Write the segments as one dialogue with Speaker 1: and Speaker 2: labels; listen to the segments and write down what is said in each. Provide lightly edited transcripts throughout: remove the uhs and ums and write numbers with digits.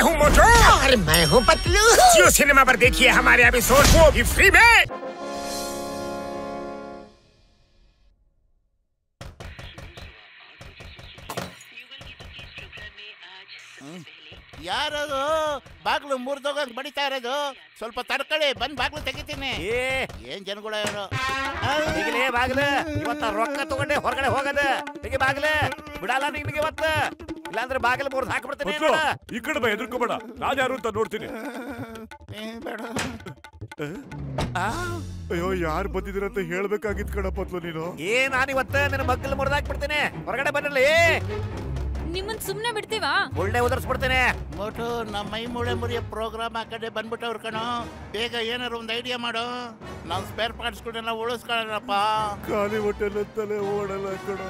Speaker 1: हूँ मोटू
Speaker 2: और मैं हूँ पतलू।
Speaker 1: जियो सिनेमा पर देखिए हमारे एपिसोड, वो भी फ्री में।
Speaker 3: ಯಾರದು ಬಾಗ್ಲು ಮುರಿದೋಗಂಗ್ ಬಡಿತಾ ಇರೋದು? ಸ್ವಲ್ಪ ತಡ್ಕಳಿ, ಬಂದ್ ಬಾಗ್ಲು ತೆಗಿತೀನಿ. ಏನ್ ಜನಗಳ ಇವರು?
Speaker 4: ಬಾಗ್ಲು ಇವತ್ತ ರೊಕ್ಕ ತಗೊಂಡೆ ಹೊರಗಡೆ ಹೋಗದ ತೆಗಿ ಬಾಗ್ಲೆ, ಬಿಡಲ್ಲ ನಿಮಗೆ ಇವತ್ತ. ಇಲ್ಲಾಂದ್ರೆ ಬಾಗಿಲು ಮುರಿದು ಹಾಕ್ಬಿಡ್ತೀನಿ.
Speaker 5: ಈ ಕಡೆ ಬಾ, ಎದುರ್ಕೋಬೇಡ. ನಾನು ಯಾರು ಅಂತ ನೋಡ್ತೀನಿ.
Speaker 3: ಬೇಡ.
Speaker 5: ಅಯ್ಯೋ, ಯಾರು ಬಂದಿದ್ದೀರಂತ ಹೇಳ್ಬೇಕಾಗಿತ್ ಕಣಪ್ಪತ್ಲು ನೀನು.
Speaker 4: ನಾನಿವತ್ತ ನನ್ನ ಮಗ್ಗಲು ಮುರಿದು ಹಾಕ್ಬಿಡ್ತೀನಿ. ಹೊರಗಡೆ ಬನ್ನಲ್ಲಿ.
Speaker 6: ನಿಮ್ಮನ್ ಸುಮ್ನೆ ಬಿಡ್ತೀವಾ?
Speaker 4: ಒಳ್ಳೆ ಉದರ್ಸ್ಬಿಡ್ತೇನೆ.
Speaker 3: ಮೋಟು, ನಮ್ಮ ಮೈ ಮೂಳೆ ಮುರಿಯೋ ಪ್ರೋಗ್ರಾಮ್ ಆ ಕಡೆ ಬಂದ್ಬಿಟ್ಟವ್ರು ಕಣೋ. ಬೇಗ ಏನಾರು ಒಂದು ಐಡಿಯಾ ಮಾಡು. ನಾವು ಸ್ಪೇರ್ ಪಾರ್ಟ್ಸ್ ಕೂಡ ಉಳಿಸ್ಕೊಳ್ಳೋಣಪ್ಪ.
Speaker 5: ಖಾಲಿ ಹೋಟೆಲ್ ಓಡಲ್ಲ ಕಣೋ.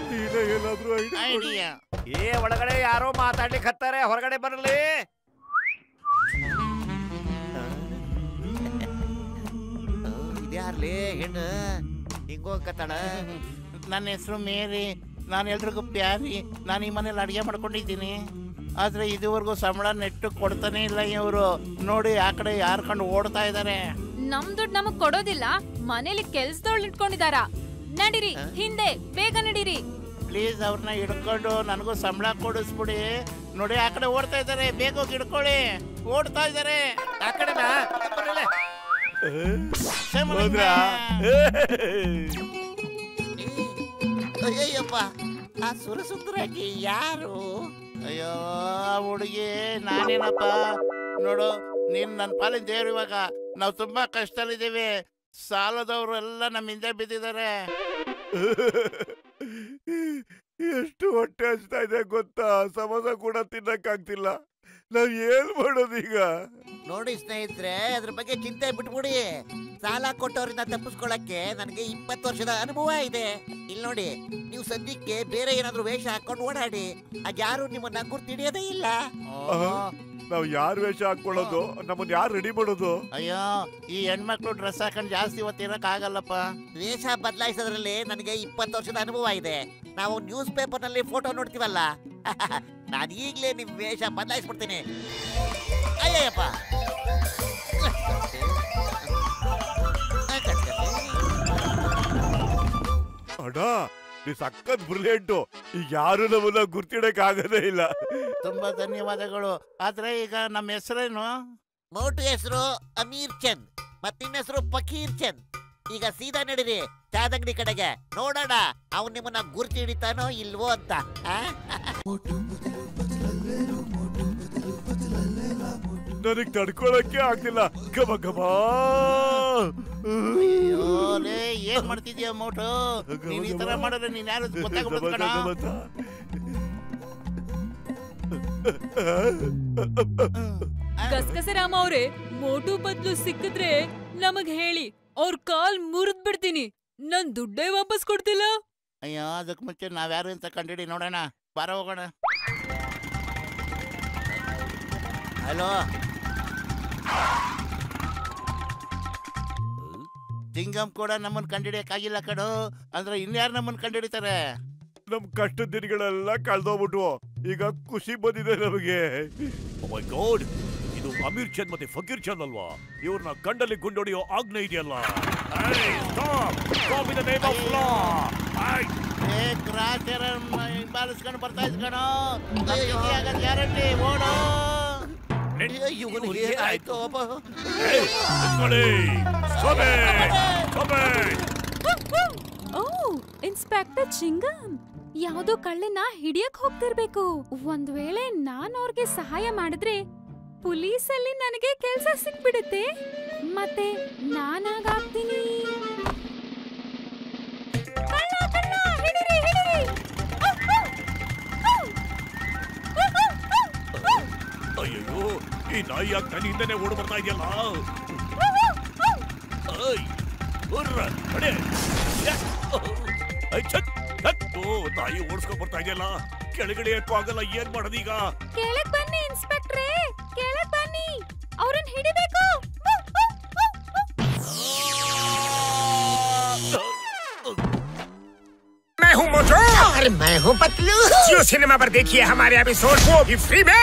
Speaker 5: ನೀನೇ ಏನಾದ್ರೂ
Speaker 3: ಐಡಿಯಾ.
Speaker 4: ಒಳಗಡೆ ಯಾರೋ ಮಾತಾಡ್ಲಿಕ್ಕೆ ಹತ್ತಾರೆ, ಹೊರಗಡೆ ಬರಲಿ. ಇದ್ಯಾರ್ಲಿ ಹೆಣ್ಣು ಹಿಂಗೋಗತ್ತಾಳ?
Speaker 3: ನನ್ನ ಹೆಸರು ಮೇರಿ, ನಾನು ಎಲ್ರಿಗೂ ಪ್ಯಾರಿ. ನಾನು ಈ ಮನೇಲಿ ಅಡುಗೆ ಮಾಡ್ಕೊಂಡಿದ್ದೀನಿ. ಆದ್ರೆ ಇದುವರೆಗೂ ಸಂಬಳ ನೆಟ್ಟು ಕೊಡ್ತಾನೆ ಇಲ್ಲ ಇವರು. ನೋಡಿ ಆ ಕಡೆ ಯಾರ್ಕೊಂಡು ಓಡ್ತಾ ಇದ್ದಾರೆ.
Speaker 6: ನಮ್ ದುಡ್ಡು ನಮಗ್ ಕೊಡೋದಿಲ್ಲ, ಮನೇಲಿ ಕೆಲ್ಸದೊಳ್ ಇಟ್ಕೊಂಡಿದಾರ. ನಡೀರಿ ಹಿಂದೆ, ಬೇಗ ನಡೀರಿ.
Speaker 3: ಪ್ಲೀಸ್ ಅವ್ರನ್ನ ಹಿಡ್ಕೊಂಡು ನನಗೂ ಸಂಬಳ ಕೊಡಿಸ್ಬಿಡಿ. ನೋಡಿ ಆ ಕಡೆ ಓಡ್ತಾ ಇದ್ದಾರೆ, ಬೇಗ ಹೋಗಿ ಹಿಡ್ಕೊಳ್ಳಿ. ಓಡ್ತಾ ಇದ್ದಾರೆ
Speaker 4: ಆ ಕಡೆ.
Speaker 2: ಅಯ್ಯಪ್ಪ, ಆ ಸುರಸುಂದರಾಗಿ ಯಾರು?
Speaker 3: ಅಯ್ಯೋ ಹುಡುಗಿ ನಾನೇನಪ್ಪ. ನೋಡು, ನೀನ್ ನನ್ನ ಪಾಲಿನ ದೇವ್ರು. ಇವಾಗ ನಾವು ತುಂಬಾ ಕಷ್ಟದಲ್ಲಿದ್ದೀವಿ. ಸಾಲದವ್ರು ಎಲ್ಲ ನಮ್ಮ ಹಿಂದೆ ಬಿದ್ದಿದ್ದಾರೆ.
Speaker 5: ಎಷ್ಟು ಹೊಟ್ಟೆ ಹಚ್ತಾ ಇದೆ ಗೊತ್ತಾ? ಸಮೋಸ ಕೂಡ ತಿನ್ನಕ್ಕಾಗ್ತಿಲ್ಲ. ನಾವ್ ಏನ್ ಮಾಡೋದೀಗ?
Speaker 2: ನೋಡಿ ಸ್ನೇಹಿತರೆ, ಅದ್ರ ಬಗ್ಗೆ ಚಿಂತೆ ಬಿಟ್ಬಿಡಿ. ಸಾಲ ಕೊಟ್ಟವರಿಂದ ತಪ್ಪಿಸ್ಕೊಳಕ್ಕೆ ನನಗೆ 20 ವರ್ಷದ ಅನುಭವ ಇದೆ. ಇಲ್ಲಿ ನೋಡಿ, ನೀವು ಸದ್ಯಕ್ಕೆ ಬೇರೆ ಏನಾದ್ರು ವೇಷ ಹಾಕೊಂಡು ಓಡಾಡಿ. ಯಾರು ನಿಮ್ಮನ್ನ ಗುರ್ತಿಡಿಯೋದೇ ಇಲ್ಲ.
Speaker 5: ನಾವ್ ಯಾರು ವೇಷ ಹಾಕೊಳ್ಳೋದು? ನಮ್ಮನ್ನ ಯಾರು ರೆಡಿ ಮಾಡೋದು?
Speaker 3: ಅಯ್ಯೋ, ಈ ಹೆಣ್ಮಕ್ಳು ಡ್ರೆಸ್ ಹಾಕೊಂಡು ಜಾಸ್ತಿ ಹೊತ್ತಿರಕ್ ಆಗಲ್ಲಪ್ಪ.
Speaker 2: ವೇಷ ಬದಲಾಯಿಸೋದ್ರಲ್ಲಿ ನನಗೆ 20 ವರ್ಷದ ಅನುಭವ ಇದೆ. ನಾವು ನ್ಯೂಸ್ ಪೇಪರ್ ನಲ್ಲಿ ಫೋಟೋ ನೋಡ್ತೀವಲ್ಲ, ನಾನು ಈಗ್ಲೇ ನಿಮ್ ವೇಷ ಬದಲಾಯಿಸ್ಬಿಡ್ತೀನಿ. ಅಯ್ಯಪ್ಪ,
Speaker 5: ಅಣ್ಣ, ನೀ ಸಖತ್ ಬ್ರಿಲಿಯಂಟು. ಈಗ ಯಾರು ನಮ್ಮನ್ನ ಗುರ್ತಿಡಕ್ ಆಗದೇ ಇಲ್ಲ.
Speaker 3: ತುಂಬಾ ಧನ್ಯವಾದಗಳು. ಆದ್ರೆ ಈಗ ನಮ್ಮ ಹೆಸರೇನು?
Speaker 2: ಮೋಟು ಹೆಸರು ಅಮೀರ್ ಚಂದ್, ಮತ್ತಿನ ಹೆಸರು ಫಕೀರ್ ಚಂದ್. ಈಗ ಸೀದಾ ನಡೀರಿ ಚಾದಂಗಡಿ ಕಡೆಗೆ, ನೋಡೋಣ ಅವ್ನು ನಿಮ್ಮನ್ನ ಗುರ್ತಿ ಹಿಡಿತಾನೋ ಇಲ್ವೋ ಅಂತ.
Speaker 5: ನನಗ್ ತಡ್ಕೊಳಕ್ಕೆ ಆಗ್ತಿಲ್ಲ. ಗಮ ಗಮ.
Speaker 3: ಏನ್ ಮಾಡ್ತಿದ್ಯಾ ಮೋಟು? ನೀನ್ ಈ ತರ ಮಾಡಿದ್ರೆ ನೀನ್ ಯಾರು ಗೊತ್ತಾಗ್ಬಿಡುತ್ತೆ ಕಣ.
Speaker 6: ಗಸಗಸೆ ರಾಮ ಅವ್ರೆ, ಮೋಟು ಬದ್ಲು ಸಿಕ್ಕಿದ್ರೆ ನಮಗ್ ಹೇಳಿ, ಅವ್ರ ಕಾಲ್ ಮುರಿದ್ ಬಿಡ್ತೀನಿ. ನನ್ ದುಡ್ಡೇ ವಾಪಸ್ ಕೊಡ್ತಿಲ್ಲ.
Speaker 3: ಅಯ್ಯೋ, ಅದಕ್ ಮುಂಚೆ ನಾವ್ಯಾರು ಅಂತ ಕಂಡಿಡಿ ನೋಡೋಣ. ಬಾರ ಹೋಗೋಣ. ಹಲೋ, ಸಿಂಗಮ್ ಕೂಡ ನಮ್ಮನ್ ಕಂಡಿಡಿಯಕ್ಕಾಗಿಲ್ಲ ಕಣೋ. ಅಂದ್ರೆ ಇನ್ಯಾರು ನಮ್ಮನ್ ಕಂಡಿಡಿತಾರೆ?
Speaker 5: ನಮ್ ಕಷ್ಟದ ದಿನಗಳೆಲ್ಲ ಕಳ್ದೋಗ್ಬಿಟ್ವು. ಈಗ ಖುಷಿ ಬಂದಿದೆ ನಮಗೆ. ಇದು ಅಮೀರ್ ಚಂದ್ ಮತ್ತೆ ಫಕೀರ್ ಚಂದ್ ಅಲ್ವಾ? ಇವ್ರನ್ನ ಕಂಡಲ್ಲಿ ಗುಂಡೊಡಿಯೋ ಆಜ್ಞೆ ಇದೆಯಲ್ಲ.
Speaker 3: ಹಿಂಬಾಲಿಸ್ಕೊಂಡು ಬರ್ತಾ ಇದ್ ಕಣೋ. ಗ್ಯಾರಂಟಿ ಓಡೋ.
Speaker 2: ಆಯ್ತು.
Speaker 6: ಇನ್ಸ್ಪೆಕ್ಟರ್ ಚಿಂಗಮ್, ಯಾವ್ದೋ ಕಳ್ಳನ ಹಿಡಿಯಕ್ ಹೋಗ್ತಿರ್ಬೇಕು. ಒಂದ್ ವೇಳೆ ನಾನ್ ಅವ್ರಿಗೆ ಸಹಾಯ ಮಾಡಿದ್ರೆ ಪೊಲೀಸಲ್ಲಿ ನನಗೆ ಕೆಲ್ಸ ಸಿಕ್ಬಿಡುತ್ತೆ. ಮತ್ತೆ ನಾನಾಗ್ತೀನಿ.
Speaker 5: ಅಯ್ಯೋ, ಈ ನಾಯಿ ಯಾಕೆ ತನ್ನಿಂದನೇ ಓಡ್ ಬರ್ತಾ ಇದೆಯಲ್ಲ? ನಾಯಿ ಓಡಿಸ್ಕೊಂಡ್ ಬರ್ತಾ ಇದೆಯಲ್ಲ, ಕೆಳಗಡೆ ಯಾಕೋ ಆಗಲ್ಲ. ಏನ್ ಮಾಡೋದೀಗ?
Speaker 6: ಕೆಳಗ್ ಬನ್ನಿ ಇನ್ಸ್ಪೆಕ್ಟ್ರೇ, ಕೆಳಗ್ ಬನ್ನಿ, ಅವ್ರನ್ನ ಹಿಡಿಬೇಕು.
Speaker 1: मैं हूँ मोटू
Speaker 2: और मैं हूँ पतलू।
Speaker 1: जियो सिनेमा पर देखिए हमारे एपिसोड, वो भी फ्री में।